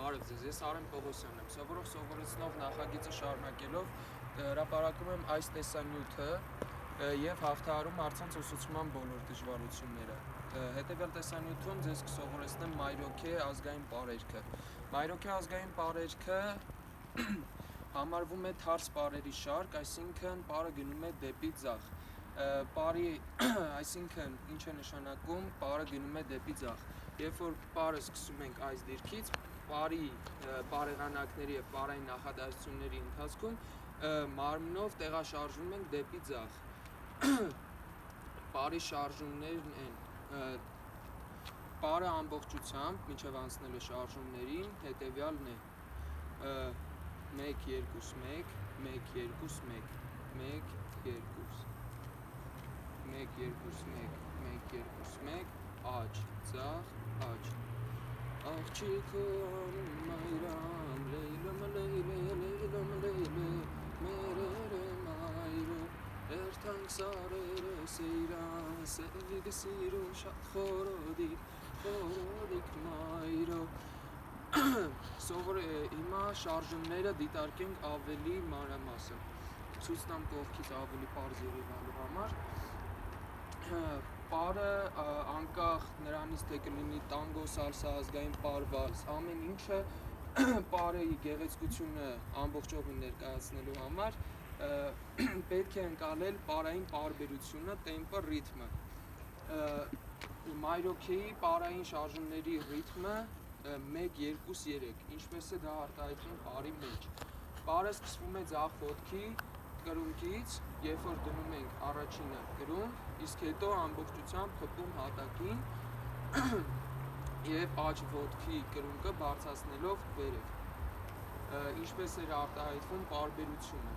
Բարև ձեզ, ես Արեն Պողոսյանն եմ, սովորեցնող նախագիծը շարունակելով հրապարակում եմ այս տեսանյութը և հաղթահարում առցանց ուսուցման բոլոր դժվարությունները։ Հետևյալ տեսանյութում ձեզ կսովորեցնեմ Մայրոքե ազգային պարերքը։ Մայրոքե ազգային պարերքը համարվում է թարս պարերի շարք, այսինքն պարը գնում է դեպի ձախ։ Պարի, այսինքն ինչ է նշանակում, պարը գնում է դեպի ձախ։ Երբ որ պարը սկսում ենք այս դիրքից, պարի պարեղանակների և պարային նախադասությունների ընթացքում մարմնով տեղաշարժվում ենք դեպի ձախ։ Պարի շարժումներն են, պարը ամբողջությամբ, մինչև անցնելու շարժումներին, հետևյալն է 1, 2, 1, 1, 2, 1, 1, 2, 1, 2, 1, 1, 2, 1, աջ, ձախ, աջ։ Աղջիկը անում այրան, լեյլում, լեյլում, մերերը մայրը, երթանք սարերը սեյրան, սևիդի սիրում շատ խորոդիկ մայրը։ Հիմա շարժումները դիտարկենք ավելի մանրամասն, ցույց տամ կողքից ավելի պարզ երևալու համար։ Պարը անկախ նրանից թե կլինի տանգո, սալսա, ազգային պար, վալս, ամեն ինչը պարի գեղեցկությունը ամբողջովին ներկայացնելու համար պետք է ընկալել պարային պարբերությունը, տեմպը, ռիթմը։ Մայրոքեի պարային շարժումների ռիթմը 1, 2, 3, ինչպես է դա արտահայտվում պարի մեջ։ Պարը սկսվում է ձախ ոտքի կրունկից, երբ որ դնում ենք առաջինը կրուն, իսկ հետո ամբողջությամբ խփում հատակին և աջ ոտքի կրունկը բարձրացնելով վերև։ Ինչպես էր արտահայտվում պարբերությունը։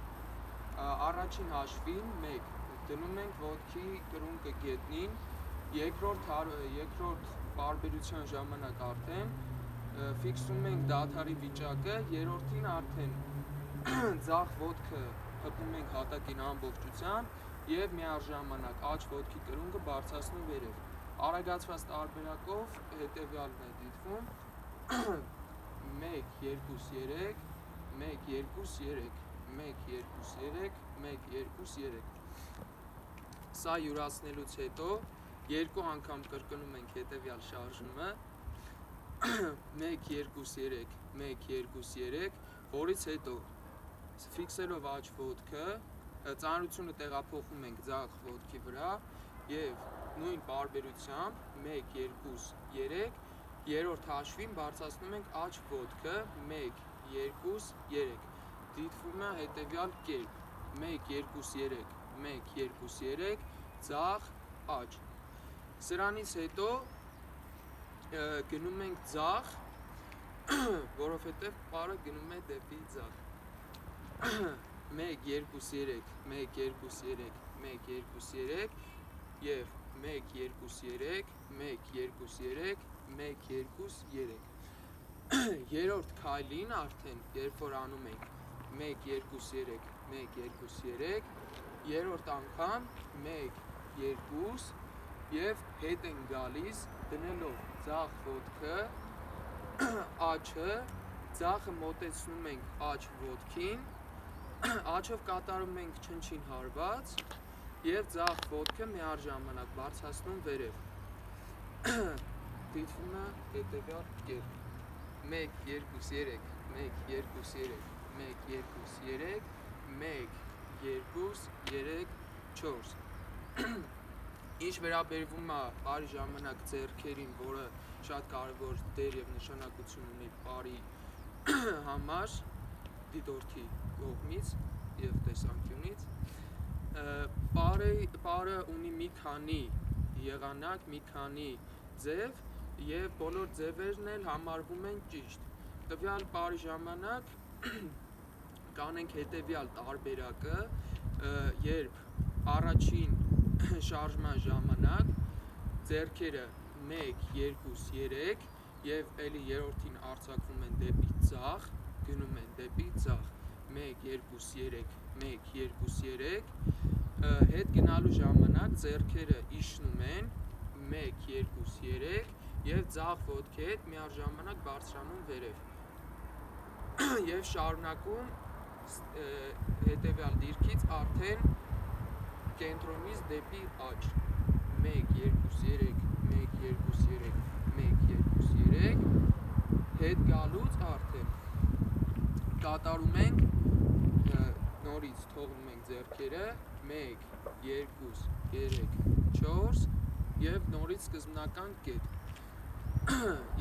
Առաջին հաշվին 1 դնում ենք ոտքի կրունկը գետնին, երկրորդ պարբերության ժամանակ արդեն ֆիքսում ենք դադարի վիճակը, երրորդին արդեն ձախ ոտքը խփում ենք հատակին ամբողջությամբ և միաժամանակ աջ ոտքի կրունկը բարձրացնում վերև։ Արագացված տարբերակով հետևյալն է դիտվում 1, 2, 3, 1, 2, 3, 1, 2, 3, 1, 2, 3։ Սա յուրացնելուց հետո երկու անգամ կրկնում ենք հետևյալ շարժումը 1, 2, 3, 1, 2, 3, որից հետո ֆիքսելով աջ ոտքը ծանրությունը տեղափոխում ենք ձախ ոտքի վրա և նույն պարբերությամբ 1, 2, 3, երրորդ հաշվին բարձրացնում ենք աջ ոտքը 1, 2, 3, դիտվում է հետևյալ կերպ 1, 2, 3, 1, 2, 3, ձախ, աջ։ Սրանից հետո գնում ենք ձախ, որովհետև պարը գնում է դեպի ձախ։ 1, 2, 3, 1, 2, 3, 1, 2, 3 և 1, 2, 3, 1, 2, 3, 1, 2, 3։ Երրորդ քայլին արդեն, երբ որ անում ենք 1, 2, 3, 1, 2, 3, երրորդ անգամ 1, 2 և հետ ենք գալիս դնելով ձախ ոտքը, աջը, ձախը մոտեցնում ենք աջ ոտքին, աջով կատարում ենք չնչին հարված և ձախ ոտքը միաժամանակ բարձրացնում վերև։ Դիտվում է հետևյալ կերպ 1, 2, 3, 1, 2, 3, 1, 2, 3, 1, 2, 3, 4։ Ինչ վերաբերվում է պարի ժամանակ ձեռքերին, որը շատ կարևոր դեր և նշանակություն ունի պարի համար դիտորդի կողմից և տեսանկյունից, պարը ունի մի քանի եղանակ, մի քանի ձև և բոլոր ձևերն էլ համարվում են ճիշտ։ Տվյալ պարի ժամանակ կանենք հետևյալ տարբերակը, երբ առաջին շարժման ժամանակ ձեռքերը 1, 2, 3 և էլի երրորդին արձակվում են դեպի ձախ, գնում են դեպի ձախ 1, 2, 3, 1, 2, 3, հետ գնալու ժամանակ ձեռքերը իջնում են 1, 2, 3 և ձախ ոտքի հետ միաժամանակ բարձրանում վերև։ Եվ շարունակում հետևյալ դիրքից արդեն կենտրոնից դեպի աջ 1 2 3 1 2 3 1 2 3 հետ գալուց արդեն կատարում ենք նորից թողնում ենք ձեռքերը 1 2 3 4 եւ նորից սկզբնական կետ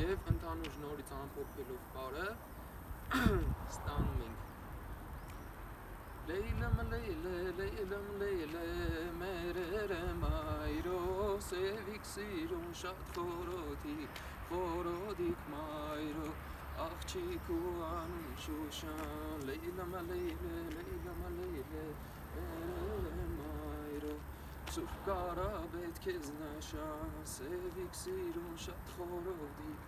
եւ ընդհանուր նորից ամփոփելով բարը ստանում ենք Leylem leyle merere mayro sevik sirun şat forodik mayro Աղջիկ ու անում շուշան Leylem leyle merere mayro Սուրբ կարաբետ քեզ նշան Սևիկ սիրուն շատ խորոդիկ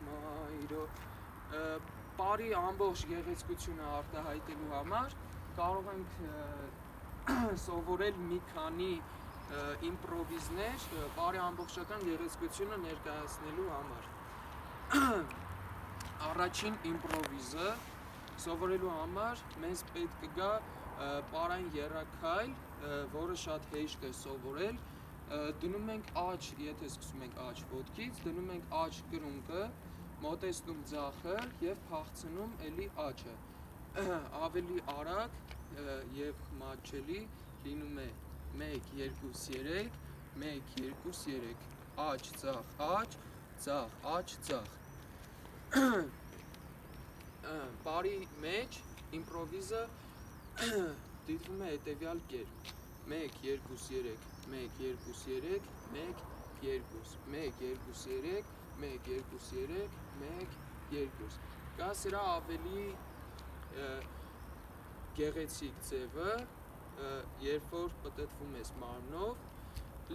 մայրո Բարի ամբողջ գեղեցկությունը արտահայտելու համար կարող ենք սովորել մի քանի իմպրովիզներ բարի ամբողջական գեղեցկությունը ներկայացնելու համար Առաջին իմպրովիզը սովորելու համար մեզ պետք կգա պարային եռաքայլ, որը շատ հեշտ է սովորել, դնում ենք աջ, եթե սկսում ենք աջ ոտքից, դնում ենք աջ կրունկը, մոտեցնում ձախը և փախցնում էլի աջը, ավելի արագ և մատչելի լինում է 1, 2, 3, 1, 2, 3, աջ, ձախ, աջ, ձախ Բարի մեջ իմպրովիզը դիտվում է հետևյալ կերպ 1, 2, 3, 1, 2, 3, 1, 2, 1, 2, 3, 1, 2, 3, 1, 2 Կա սրա ավելի գեղեցիկ ձևը, երբ որ պտտվում ես մարմնով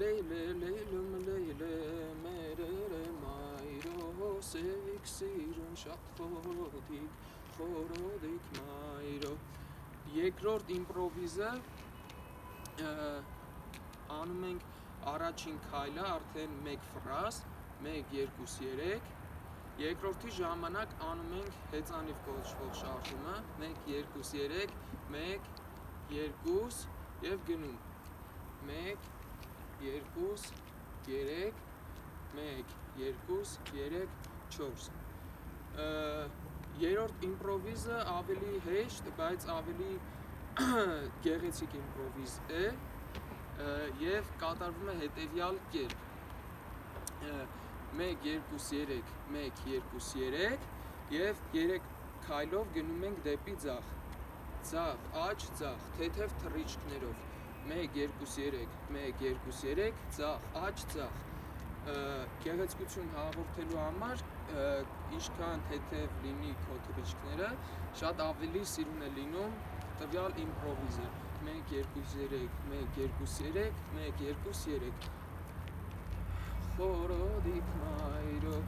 Leylem merere mayro sevik sirun şat խորոդիկ մայրո Երկրորդ իմպրովիզը անում ենք առաջին քայլը արդեն մեկ ֆրազ 1, 2, 3 Երկրորդի ժամանակ անում ենք հեծանիվ կոչվող շարժումը 1, 2, 3, 1, 2 և գնում 1, 2, 3, 1, 2, 3, 4 Երորդ իմպրովիզը ավելի հեշտ, բայց ավելի գեղեցիկ իմպրովիզ է և կատարվում է հետևյալ կերպ 1, 2, 3, 1, 2, 3 և 3 քայլով գնում ենք դեպի ձախ Ձախ, աջ, ձախ, թեթև թռիչքներով 1, 2, 3, 1, 2, 3, ձախ, աջ, ձախ Գեղեցկություն հաղորդելու համար ինչքան թեթև լինի քո թռիչքները շատ ավելի սիրուն է լինում տվյալ իմպրովիզը 1, 2, 3, 1, 2, 3, 1, 2, 3 Խորոդիկ մայրո